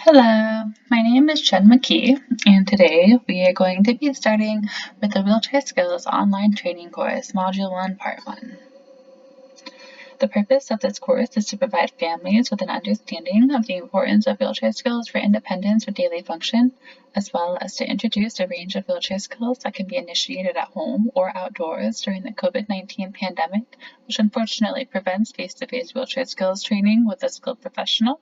Hello, my name is Jen McKee, and today we are going to be starting with the Wheelchair Skills Online Training Course, Module 1, Part 1. The purpose of this course is to provide families with an understanding of the importance of wheelchair skills for independence with daily function, as well as to introduce a range of wheelchair skills that can be initiated at home or outdoors during the COVID-19 pandemic, which unfortunately prevents face-to-face wheelchair skills training with a skilled professional.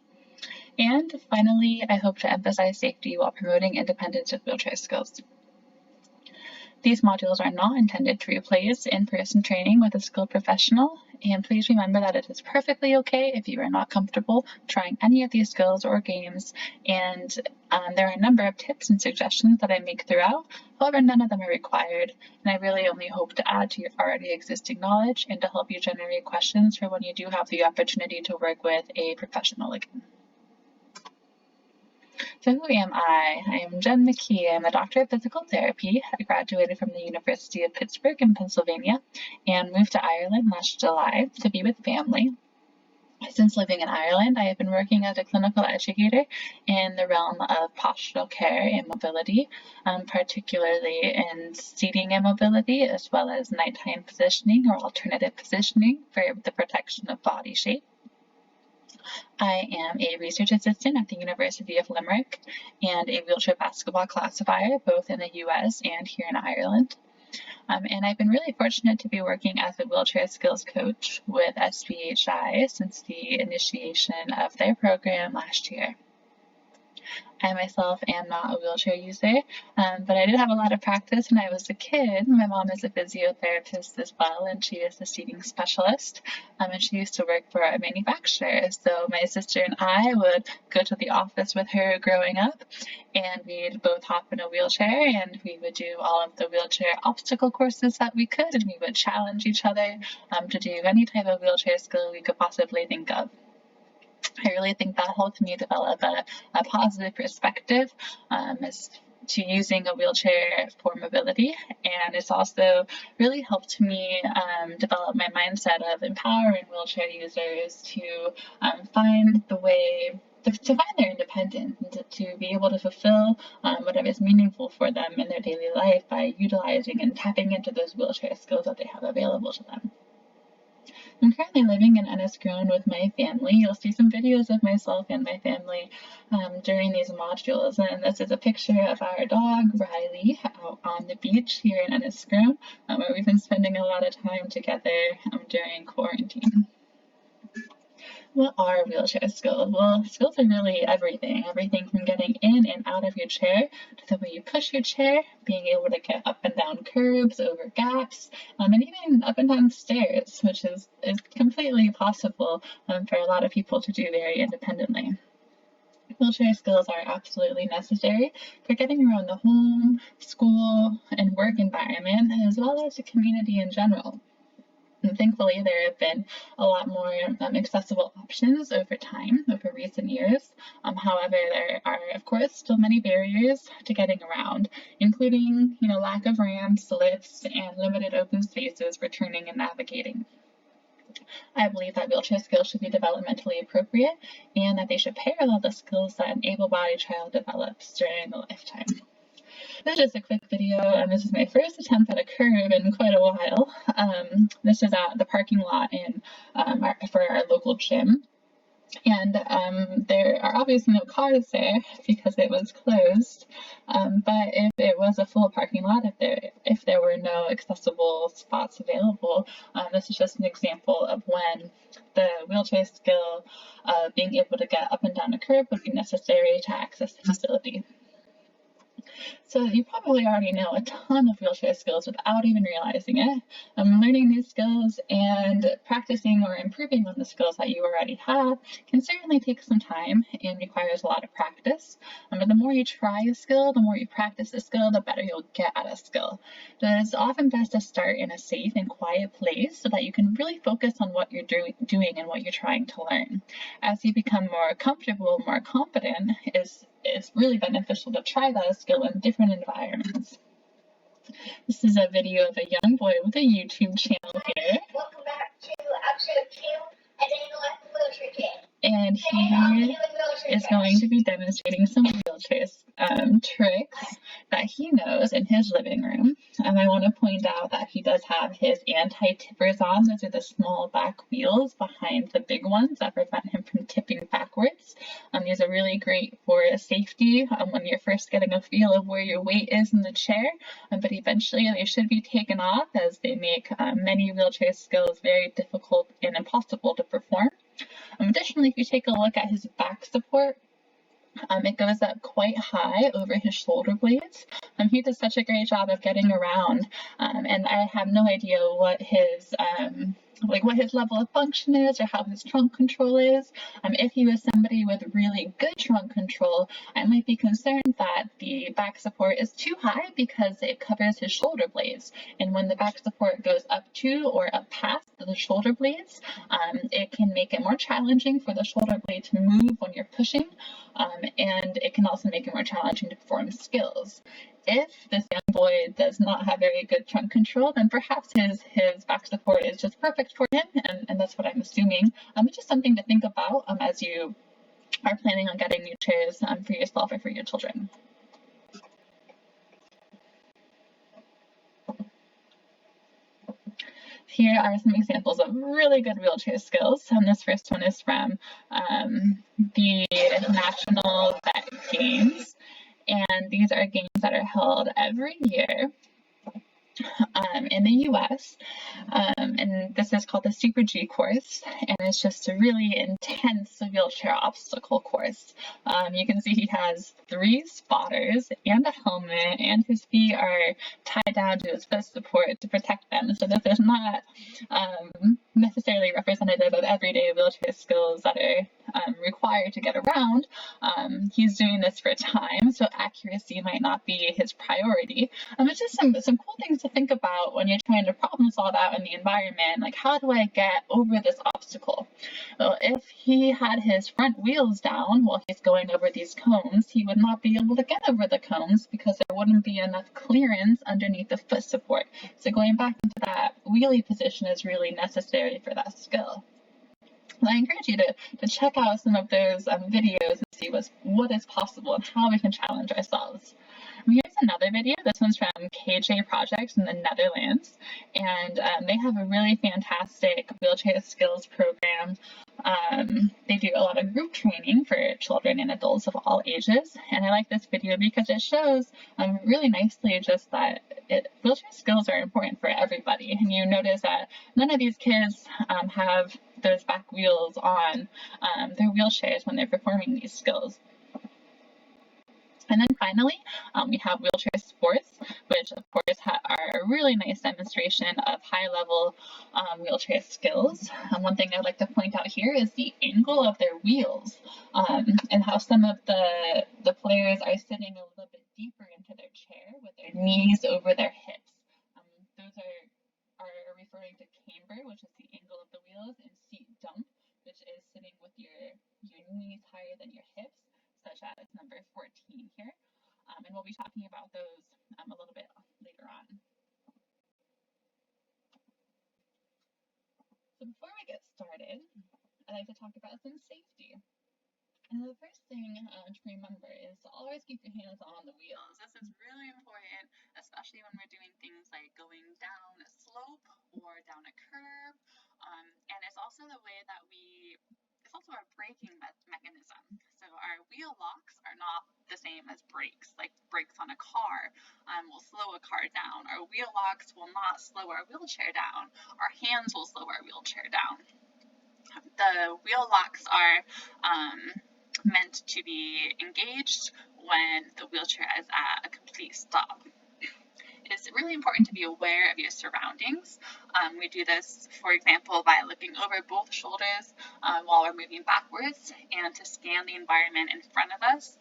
And finally, I hope to emphasize safety while promoting independence with wheelchair skills. These modules are not intended to replace in-person training with a skilled professional, and please remember that it is perfectly okay if you are not comfortable trying any of these skills or games, and there are a number of tips and suggestions that I make throughout. However, none of them are required, and I really only hope to add to your already existing knowledge and to help you generate questions for when you do have the opportunity to work with a professional again. So who am I? I am Jen McKee. I'm a doctor of physical therapy. I graduated from the University of Pittsburgh in Pennsylvania and moved to Ireland last July to be with family. Since living in Ireland, I have been working as a clinical educator in the realm of postural care and mobility, particularly in seating and mobility, as well as nighttime positioning or alternative positioning for the protection of body shape. I am a research assistant at the University of Limerick and a wheelchair basketball classifier, both in the US and here in Ireland. And I've been really fortunate to be working as a wheelchair skills coach with SBHI since the initiation of their program last year. I myself am not a wheelchair user, but I did have a lot of practice when I was a kid. My mom is a physiotherapist as well, and she is a seating specialist, and she used to work for a manufacturer. So my sister and I would go to the office with her growing up, and we'd both hop in a wheelchair, and we would do all of the wheelchair obstacle courses that we could, and we would challenge each other to do any type of wheelchair skill we could possibly think of. I really think that helped me develop a positive perspective as to using a wheelchair for mobility, and it's also really helped me develop my mindset of empowering wheelchair users to find the way to find their independence and to be able to fulfill whatever is meaningful for them in their daily life by utilizing and tapping into those wheelchair skills that they have available to them. I'm currently living in Enniscrone with my family. You'll see some videos of myself and my family during these modules, and this is a picture of our dog, Riley, out on the beach here in Enniscrone, where we've been spending a lot of time together during quarantine. What are wheelchair skills? Well, skills are really everything from getting in and out of your chair to the way you push your chair, being able to get up and down curbs, over gaps, and even up and down stairs, which is completely possible for a lot of people to do very independently. Wheelchair skills are absolutely necessary for getting around the home, school, and work environment, as well as the community in general. And thankfully, there have been a lot more accessible options over time, over recent years. However, there are, of course, still many barriers to getting around, including, lack of ramps, lifts, and limited open spaces for turning and navigating. I believe that wheelchair skills should be developmentally appropriate and that they should parallel the skills that an able-bodied child develops during a lifetime. This is just a quick video, and this is my first attempt at a curve in quite a while. This is at the parking lot for our local gym, and there are obviously no cars there because it was closed, but if it was a full parking lot, if there were no accessible spots available, this is just an example of when the wheelchair skill of being able to get up and down a curb would be necessary to access the facility. So you probably already know a ton of wheelchair skills without even realizing it. Learning new skills and practicing or improving on the skills that you already have can certainly take some time and requires a lot of practice. But the more you try a skill, the more you practice a skill, the better you'll get at a skill. So it's often best to start in a safe and quiet place so that you can really focus on what you're doing and what you're trying to learn. As you become more comfortable, more confident, it's really beneficial to try that skill in different environments. This is a video of a young boy with a YouTube channel here. Welcome back to episode 2 of the Wheelchair Kid. And Today I'll be doing wheelchair is going to be demonstrating some wheelchair tricks that he knows in his living room. I want to point out that he does have his anti-tippers on. Those are the small back wheels behind the big ones that prevent him from tipping backwards. These are really great for safety when you're first getting a feel of where your weight is in the chair, but eventually they should be taken off, as they make many wheelchair skills very difficult and impossible to perform. Additionally, if you take a look at his back support, it goes up quite high over his shoulder blades. He does such a great job of getting around, and I have no idea what his level of function is or how his trunk control is. If he was somebody with really good trunk control, I might be concerned that the back support is too high because it covers his shoulder blades. And when the back support goes up to or up past the shoulder blades, it can make it more challenging for the shoulder blade to move when you're pushing, and it can also make it more challenging to perform skills. If this young boy does not have very good trunk control, then perhaps his back support is just perfect for him, and that's what I'm assuming. It's just something to think about as you are planning on getting new chairs for yourself or for your children. Here are some examples of really good wheelchair skills. This first one is from the National Vet Games, and these are games that are held every year in the US, and this is called the Super G course, and it's just a really intense wheelchair obstacle course. You can see he has 3 spotters and a helmet, and his feet are tied down to his foot support to protect them, so this is not necessarily representative of everyday wheelchair skills that are required to get around. He's doing this for time, so accuracy might not be his priority. It's just some cool things to think about when you're trying to problem solve out in the environment, like how do I get over this obstacle? Well, if he had his front wheels down while he's going over these cones, he would not be able to get over the cones because there wouldn't be enough clearance underneath the foot support. So going back into that wheelie position is really necessary for that skill. I encourage you to check out some of those videos and see what is possible and how we can challenge ourselves. Here's another video. This one's from KJ Project in the Netherlands, and they have a really fantastic wheelchair skills program. They do a lot of group training for children and adults of all ages, and I like this video because it shows really nicely just that wheelchair skills are important for everybody. And you notice that none of these kids have those back wheels on their wheelchairs when they're performing these skills. And then finally, we have wheelchair sports, which of course are a really nice demonstration of high-level wheelchair skills. One thing I'd like to point out here is the angle of their wheels, and how some of the players are sitting a little bit deeper into their chair with their knees over their hips. Those are referring to camber, which is the angle of the wheels, and seat dump, which is sitting with your knees higher than your hips, such as number 14 here, and we'll be talking about those a little bit later on. So before we get started, I'd like to talk about some safety. And the first thing to remember is to always keep your hands on the wheels. This is really important, especially when we're doing things like going down a slope or down a curve, and it's also the way that it's also our braking mechanism. So our wheel locks are not the same as brakes. Like brakes on a car will slow a car down. Our wheel locks will not slow our wheelchair down. Our hands will slow our wheelchair down. The wheel locks are meant to be engaged when the wheelchair is at a complete stop. It's really important to be aware of your surroundings. We do this, for example, by looking over both shoulders while we're moving backwards, and to scan the environment in front of us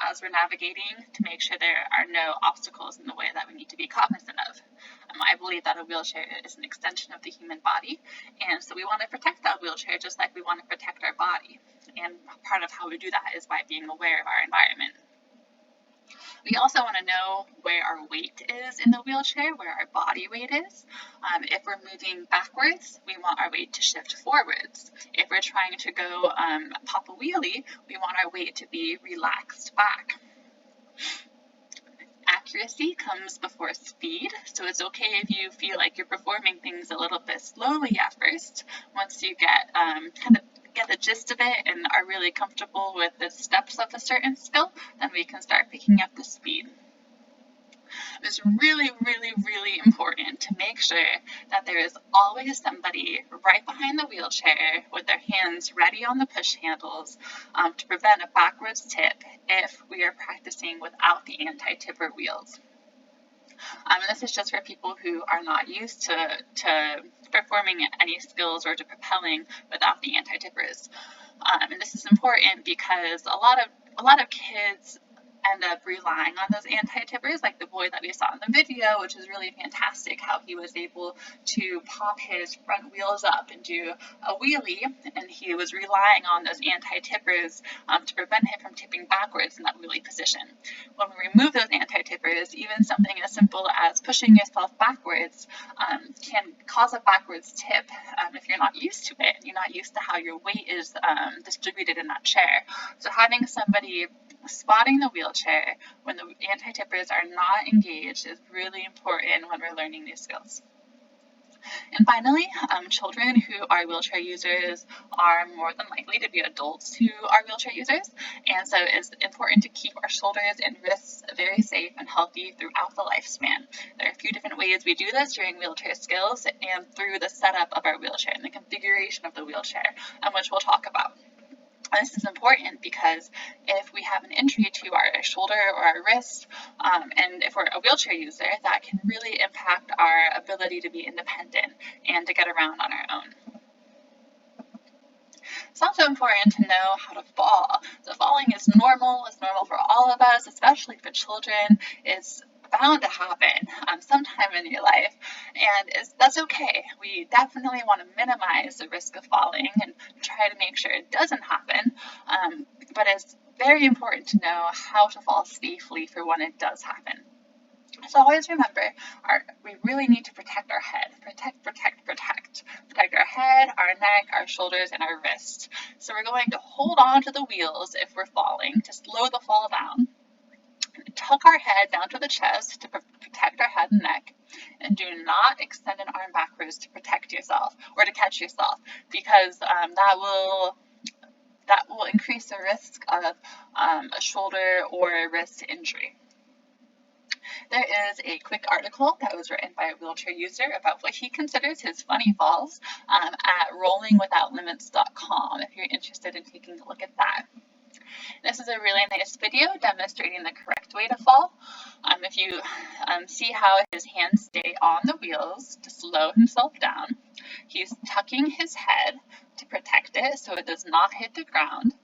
as we're navigating to make sure there are no obstacles in the way that we need to be cognizant of. I believe that a wheelchair is an extension of the human body, and so we want to protect that wheelchair just like we want to protect our body. And part of how we do that is by being aware of our environment. We also want to know where our weight is in the wheelchair, where our body weight is. If we're moving backwards, we want our weight to shift forwards. If we're trying to go pop a wheelie, we want our weight to be relaxed back. Accuracy comes before speed, so it's okay if you feel like you're performing things a little bit slowly at first. Once you get get the gist of it and are really comfortable with the steps of a certain skill, then we can start picking up the speed. It's really, really, really important to make sure that there is always somebody right behind the wheelchair with their hands ready on the push handles to prevent a backwards tip if we are practicing without the anti-tipper wheels. And this is just for people who are not used to performing any skills or to propelling without the anti-tippers. And this is important because a lot of kids end up relying on those anti-tippers, like the boy that we saw in the video, which is really fantastic how he was able to pop his front wheels up and do a wheelie, and he was relying on those anti-tippers to prevent him from tipping backwards in that wheelie position. When we remove those anti-tippers, even something as simple as pushing yourself backwards can cause a backwards tip if you're not used to it. You're not used to how your weight is distributed in that chair. So having somebody spotting the wheelchair when the anti-tippers are not engaged is really important when we're learning these skills. And finally, children who are wheelchair users are more than likely to be adults who are wheelchair users, and so it's important to keep our shoulders and wrists very safe and healthy throughout the lifespan. There are a few different ways we do this during wheelchair skills and through the setup of our wheelchair and the configuration of the wheelchair, which we'll talk about. This is important because if we have an injury to our shoulder or our wrist, and if we're a wheelchair user, that can really impact our ability to be independent and to get around on our own. It's also important to know how to fall. So falling is normal. It's normal for all of us, especially for children. It's bound to happen sometime in your life, and that's okay. We definitely want to minimize the risk of falling and try to make sure it doesn't happen, but it's very important to know how to fall safely for when it does happen. So always remember, we really need to protect our head. Protect our head, our neck, our shoulders, and our wrists. So we're going to hold on to the wheels if we're falling to slow the fall down. Tuck our head down to the chest to protect our head and neck, and do not extend an arm backwards to protect yourself or to catch yourself, because that will increase the risk of a shoulder or a wrist injury. There is a quick article that was written by a wheelchair user about what he considers his funny falls at rollingwithoutlimits.com if you're interested in taking a look at that. This is a really nice video demonstrating the correct way to fall. If you see how his hands stay on the wheels to slow himself down, he's tucking his head to protect it so it does not hit the ground,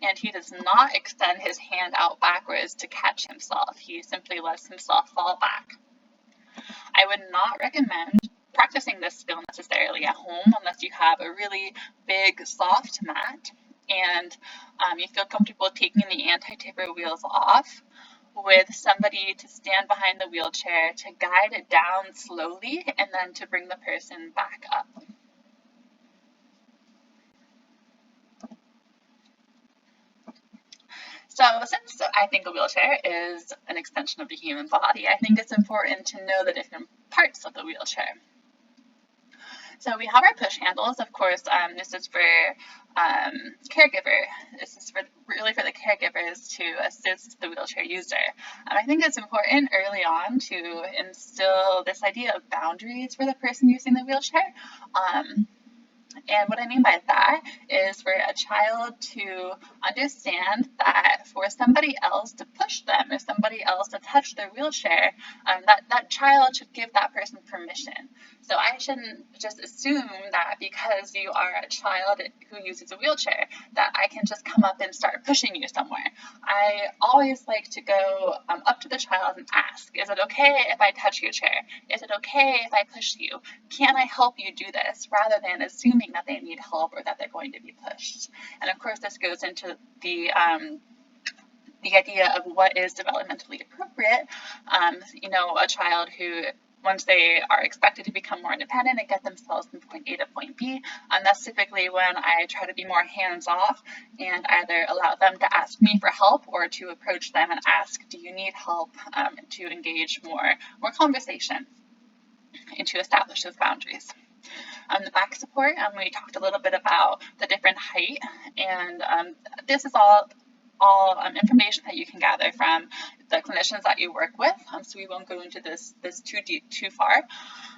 and he does not extend his hand out backwards to catch himself. He simply lets himself fall back. I would not recommend practicing this skill necessarily at home unless you have a really big soft mat and you feel comfortable taking the anti-tipper wheels off with somebody to stand behind the wheelchair to guide it down slowly and then to bring the person back up. So since I think a wheelchair is an extension of the human body, I think it's important to know the different parts of the wheelchair. So we have our push handles. Of course, this is for caregiver. This is really for the caregivers to assist the wheelchair user. I think it's important early on to instill this idea of boundaries for the person using the wheelchair. And what I mean by that is for a child to understand that for somebody else to push them or somebody else to touch their wheelchair, that child should give that person permission. So I shouldn't just assume that because you are a child who uses a wheelchair that I can just come up and start pushing you somewhere. I always like to go up to the child and ask, is it okay if I touch your chair? Is it okay if I push you? Can I help you do this? Rather than assuming that they need help or that they're going to be pushed. And of course, this goes into the the idea of what is developmentally appropriate. A child who, once they are expected to become more independent and get themselves from point A to point B, that's typically when I try to be more hands-off and either allow them to ask me for help or to approach them and ask, do you need help, to engage more conversation and to establish those boundaries. The back support, we talked a little bit about the different height, and this is all information that you can gather from the clinicians that you work with, so we won't go into this too far.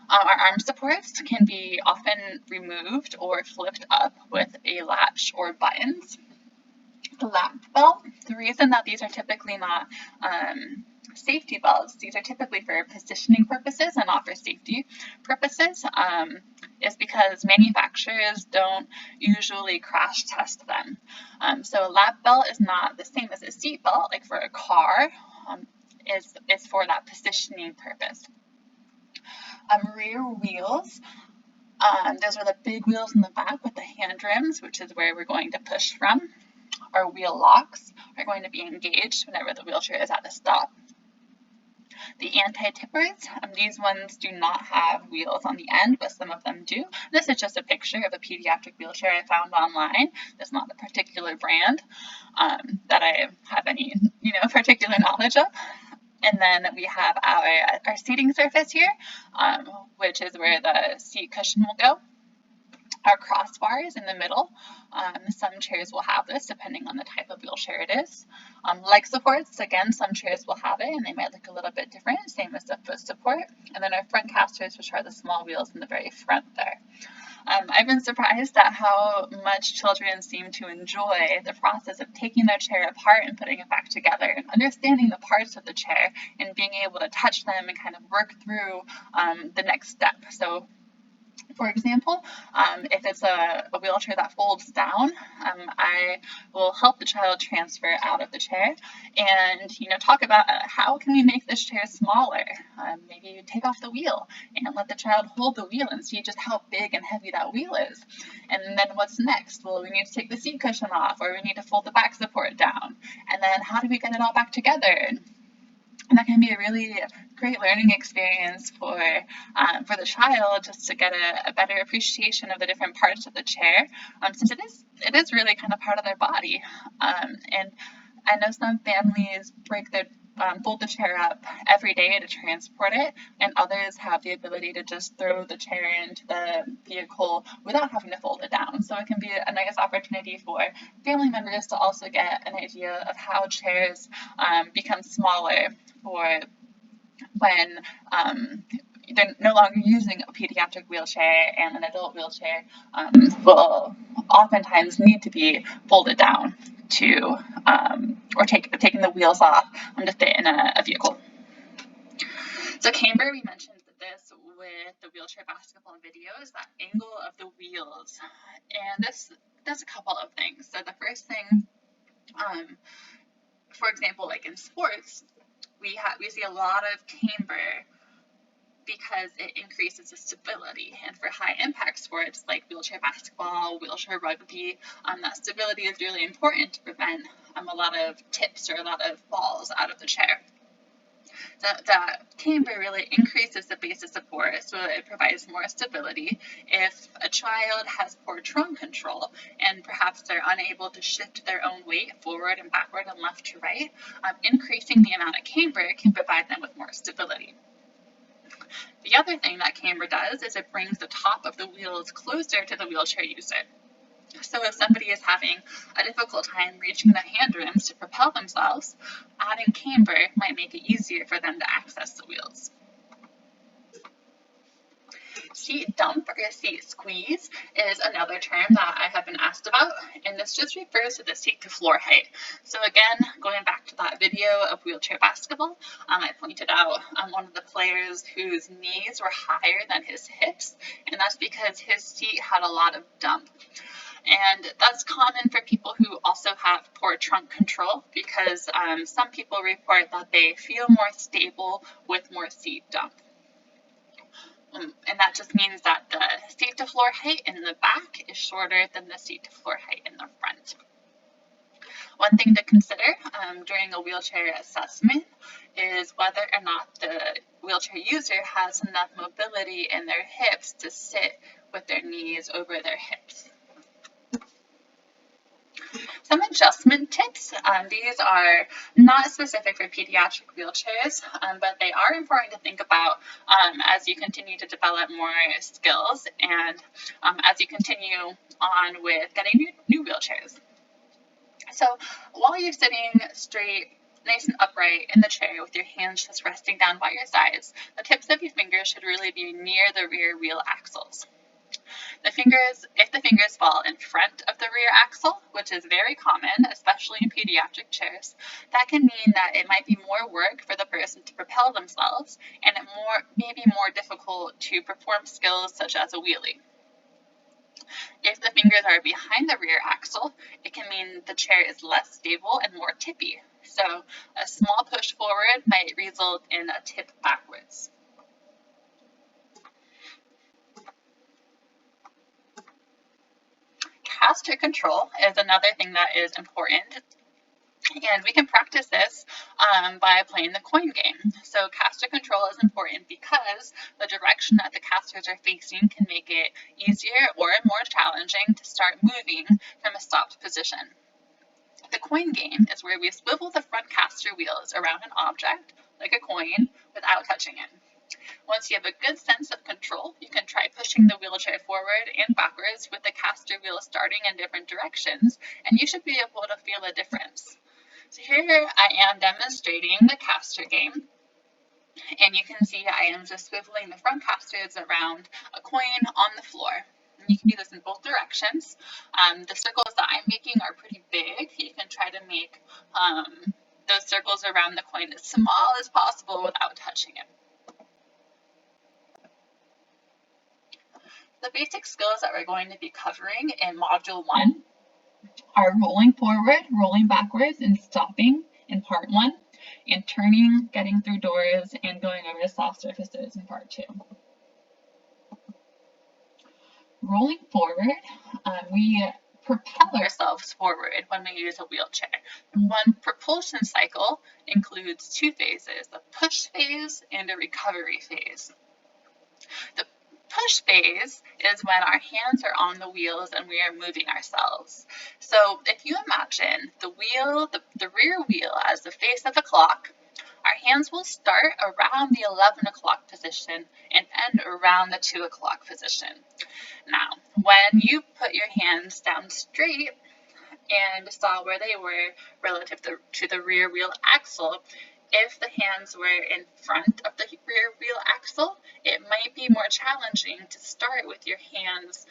Our arm supports can be often removed or flipped up with a latch or buttons. The lap belt, the reason that these are typically not safety belts, these are typically for positioning purposes and not for safety purposes, is because manufacturers don't usually crash test them. So a lap belt is not the same as a seat belt, like for a car, is for that positioning purpose. Rear wheels, those are the big wheels in the back with the hand rims, which is where we're going to push from. Our wheel locks are going to be engaged whenever the wheelchair is at a stop. The anti-tippers, these ones do not have wheels on the end, but some of them do. This is just a picture of a pediatric wheelchair I found online. It's not a particular brand that I have any, particular knowledge of. And then we have our seating surface here, which is where the seat cushion will go. Our crossbars in the middle, some chairs will have this depending on the type of wheelchair it is. Leg supports, again, some chairs will have it and they might look a little bit different, same as the foot support. And then our front casters, which are the small wheels in the very front there. I've been surprised at how much children seem to enjoy the process of taking their chair apart and putting it back together and understanding the parts of the chair and being able to touch them and kind of work through the next step. So, for example, if it's a wheelchair that folds down, I will help the child transfer out of the chair and, talk about how can we make this chair smaller? Maybe take off the wheel and let the child hold the wheel and see just how big and heavy that wheel is. And then what's next? Well, we need to take the seat cushion off, or we need to fold the back support down. And then how do we get it all back together? And that can be a really great learning experience for the child, just to get a better appreciation of the different parts of the chair, since it is really kind of part of their body. And I know some families fold the chair up every day to transport it, and others have the ability to just throw the chair into the vehicle without having to fold it down. So it can be a nice opportunity for family members to also get an idea of how chairs become smaller for when they're no longer using a pediatric wheelchair, and an adult wheelchair will oftentimes need to be folded down to or taking the wheels off to fit in a vehicle. So camber, we mentioned this with the wheelchair basketball videos, that angle of the wheels, and this does a couple of things. So the first thing, for example, like in sports, we see a lot of camber because it increases the stability. And for high impact sports like wheelchair basketball, wheelchair rugby, that stability is really important to prevent a lot of tips or a lot of falls out of the chair. The camber really increases the base of support, so it provides more stability. If a child has poor trunk control and perhaps they're unable to shift their own weight forward and backward and left to right, increasing the amount of camber can provide them with more stability. The other thing that camber does is it brings the top of the wheels closer to the wheelchair user. So if somebody is having a difficult time reaching the hand rims to propel themselves, adding camber might make it easier for them to access the wheels. Seat dump or seat squeeze is another term that I have been asked about, and this just refers to the seat to floor height. So again, going back to that video of wheelchair basketball, I pointed out one of the players whose knees were higher than his hips, and that's because his seat had a lot of dump. And that's common for people who also have poor trunk control, because some people report that they feel more stable with more seat dump. And that just means that the seat to floor height in the back is shorter than the seat to floor height in the front. One thing to consider during a wheelchair assessment is whether or not the wheelchair user has enough mobility in their hips to sit with their knees over their hips. Some adjustment tips. These are not specific for pediatric wheelchairs, but they are important to think about as you continue to develop more skills and as you continue on with getting new wheelchairs. So while you're sitting straight, nice and upright in the chair with your hands just resting down by your sides, the tips of your fingers should really be near the rear wheel axles. If the fingers fall in front of the rear axle, which is very common, especially in pediatric chairs, that can mean that it might be more work for the person to propel themselves, and it may be more difficult to perform skills such as a wheelie. If the fingers are behind the rear axle, it can mean the chair is less stable and more tippy. So a small push forward might result in a tip backwards. Caster control is another thing that is important, and we can practice this by playing the coin game. So caster control is important because the direction that the casters are facing can make it easier or more challenging to start moving from a stopped position. The coin game is where we swivel the front caster wheels around an object, like a coin, without touching it. Once you have a good sense of control, you can try pushing the wheelchair forward and backwards with the caster wheels starting in different directions, and you should be able to feel a difference. So here I am demonstrating the caster game, and you can see I am just swiveling the front casters around a coin on the floor. And you can do this in both directions. The circles that I'm making are pretty big. You can try to make those circles around the coin as small as possible without touching it. The basic skills that we're going to be covering in Module 1 are rolling forward, rolling backwards, and stopping in Part 1, and turning, getting through doors, and going over soft surfaces in Part 2. Rolling forward, we propel ourselves forward when we use a wheelchair. One propulsion cycle includes 2 phases, a push phase and a recovery phase. The push phase is when our hands are on the wheels and we are moving ourselves. So if you imagine the rear wheel as the face of a clock, our hands will start around the 11 o'clock position and end around the 2 o'clock position. Now, when you put your hands down straight and saw where they were relative to the rear wheel axle, if the hands were in front of the rear wheel axle, it might be more challenging to start with your hands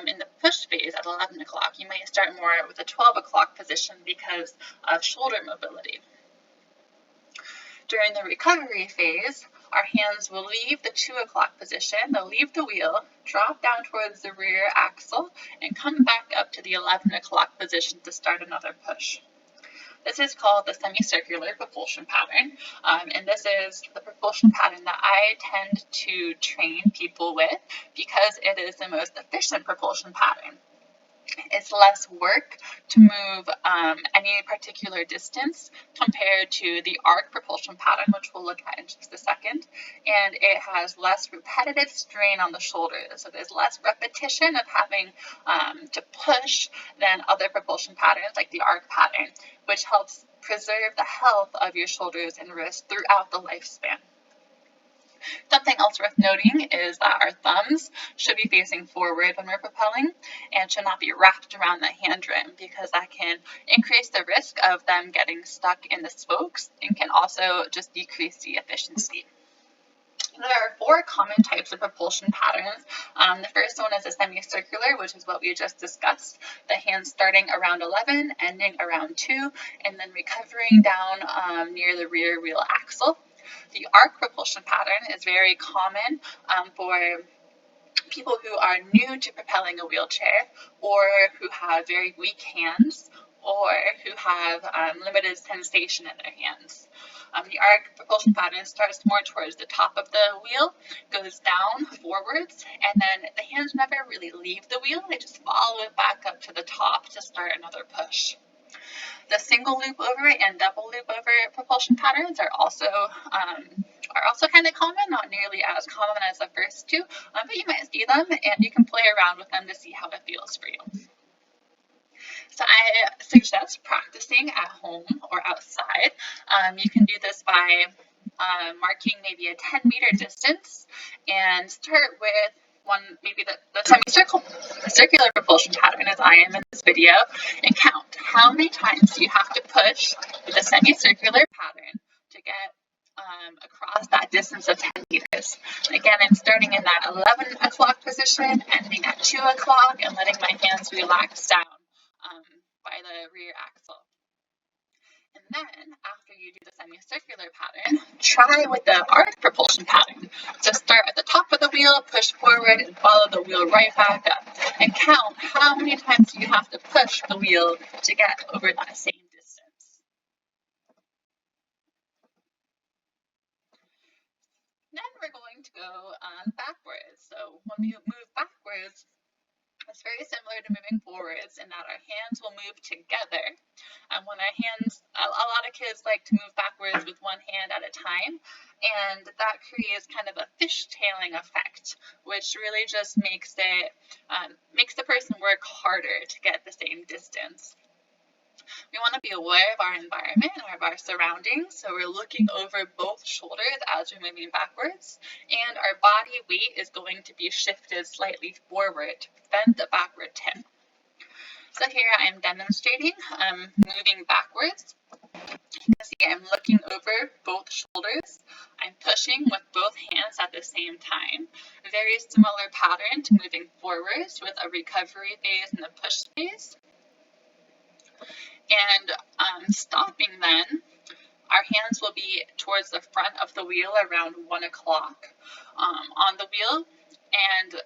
in the push phase at 11 o'clock. You might start more with a 12 o'clock position because of shoulder mobility. During the recovery phase, our hands will leave the 2 o'clock position, they'll leave the wheel, drop down towards the rear axle, and come back up to the 11 o'clock position to start another push. This is called the semicircular propulsion pattern, and this is the propulsion pattern that I tend to train people with because it is the most efficient propulsion pattern. It's less work to move any particular distance compared to the arc propulsion pattern, which we'll look at in just a second, and it has less repetitive strain on the shoulders, so there's less repetition of having to push than other propulsion patterns like the arc pattern, which helps preserve the health of your shoulders and wrists throughout the lifespan. Something else worth noting is that our thumbs should be facing forward when we're propelling and should not be wrapped around the hand rim because that can increase the risk of them getting stuck in the spokes and can also just decrease the efficiency. There are 4 common types of propulsion patterns. The first one is a semicircular, which is what we just discussed. The hands starting around 11, ending around 2, and then recovering down near the rear wheel axle. The arc propulsion pattern is very common for people who are new to propelling a wheelchair or who have very weak hands or who have limited sensation in their hands. The arc propulsion pattern starts more towards the top of the wheel, goes down forwards, and then the hands never really leave the wheel. They just follow it back up to the top to start another push. The single loop over and double loop over propulsion patterns are also kind of common, not nearly as common as the first two, but you might see them and you can play around with them to see how it feels for you. So I suggest practicing at home or outside. You can do this by marking maybe a 10-meter distance and start with maybe the circular propulsion pattern as I am in this video, and count how many times you have to push with a semicircular pattern to get across that distance of 10 meters. Again, I'm starting in that 11 o'clock position, ending at 2 o'clock, and letting my hands relax down by the rear axle. And then, after you do the semicircular pattern, try with the arc propulsion pattern. So start at the top of the wheel, push forward, and follow the wheel right back up. And count how many times you have to push the wheel to get over that same distance. Then we're going to go backwards. So when you move backwards, it's very similar to moving forwards in that our hands will move together. When our hands, a lot of kids like to move backwards with one hand at a time, and that creates kind of a fishtailing effect, which really just makes the person work harder to get the same distance. We want to be aware of our environment and of our surroundings, so we're looking over both shoulders as we're moving backwards, and our body weight is going to be shifted slightly forward to prevent the backward tip. So here I'm demonstrating moving backwards. You can see I'm looking over both shoulders. I'm pushing with both hands at the same time. A very similar pattern to moving forwards with a recovery phase and a push phase. And stopping then, our hands will be towards the front of the wheel around 1 o'clock on the wheel. And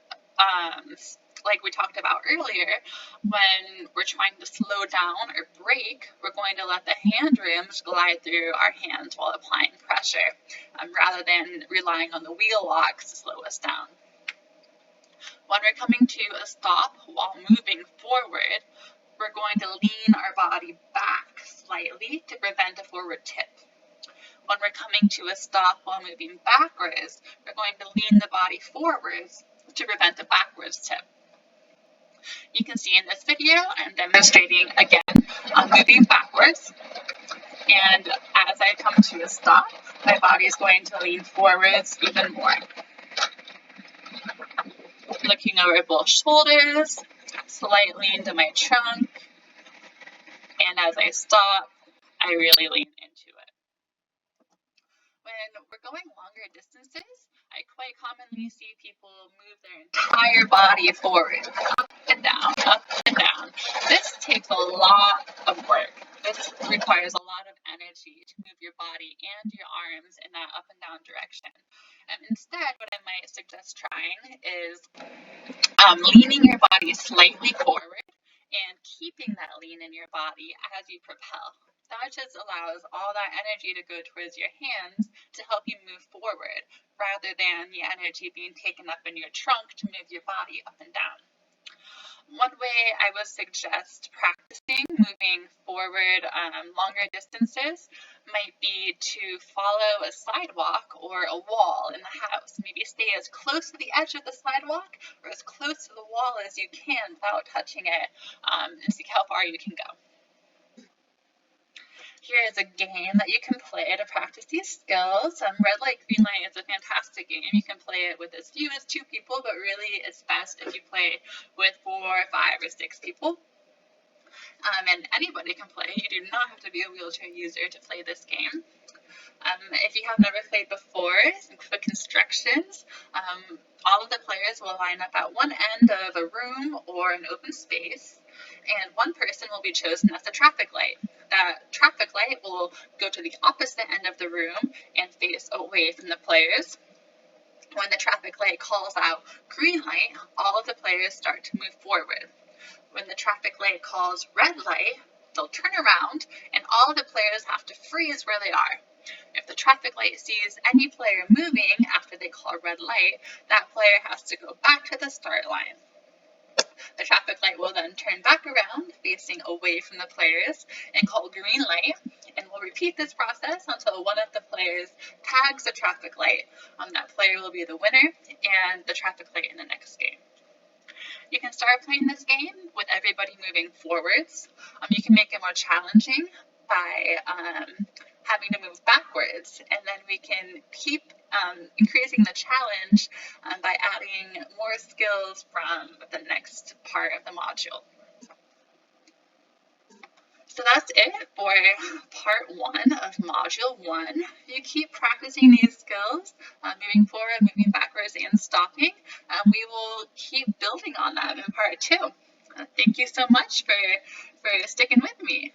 like we talked about earlier, when we're trying to slow down or brake, we're going to let the hand rims glide through our hands while applying pressure, rather than relying on the wheel locks to slow us down. When we're coming to a stop while moving forward, we're going to lean our body back slightly to prevent a forward tip. When we're coming to a stop while moving backwards, we're going to lean the body forwards to prevent a backwards tip. You can see in this video, I'm demonstrating again moving backwards. And as I come to a stop, my body is going to lean forwards even more. Looking over both shoulders, slightly into my trunk. And as I stop, I really lean into it. When we're going longer distances, I quite commonly see people move their entire body forward, up and down, up and down. This takes a lot of work. This requires a lot of energy to move your body and your arms in that up and down direction. Instead, what I might suggest trying is leaning your body slightly forward and keeping that lean in your body as you propel. That just allows all that energy to go towards your hands to help you move forward, rather than the energy being taken up in your trunk to move your body up and down. One way I would suggest practicing moving forward longer distances might be to follow a sidewalk or a wall in the house. Maybe stay as close to the edge of the sidewalk or as close to the wall as you can without touching it, and see how far you can go. Here is a game that you can play to practice these skills. Red light, green light is a fantastic game. You can play it with as few as 2 people, but really it's best if you play with 4, 5, or 6 people. And anybody can play. You do not have to be a wheelchair user to play this game. If you have never played before, some quick instructions. All of the players will line up at one end of a room or an open space, and one person will be chosen as the traffic light. That traffic light will go to the opposite end of the room and face away from the players. When the traffic light calls out green light, all of the players start to move forward. When the traffic light calls red light, they'll turn around and all of the players have to freeze where they are. If the traffic light sees any player moving after they call red light, that player has to go back to the start line. The traffic light will then turn back around, facing away from the players, and call green light, and we'll repeat this process until one of the players tags the traffic light. That player will be the winner and the traffic light in the next game. You can start playing this game with everybody moving forwards. You can make it more challenging by having to move backwards, and then we can keep increasing the challenge by adding more skills from the next part of the module. So that's it for part 1 of module 1. You keep practicing these skills, moving forward, moving backwards, and stopping. We will keep building on that in part 2. Thank you so much for sticking with me.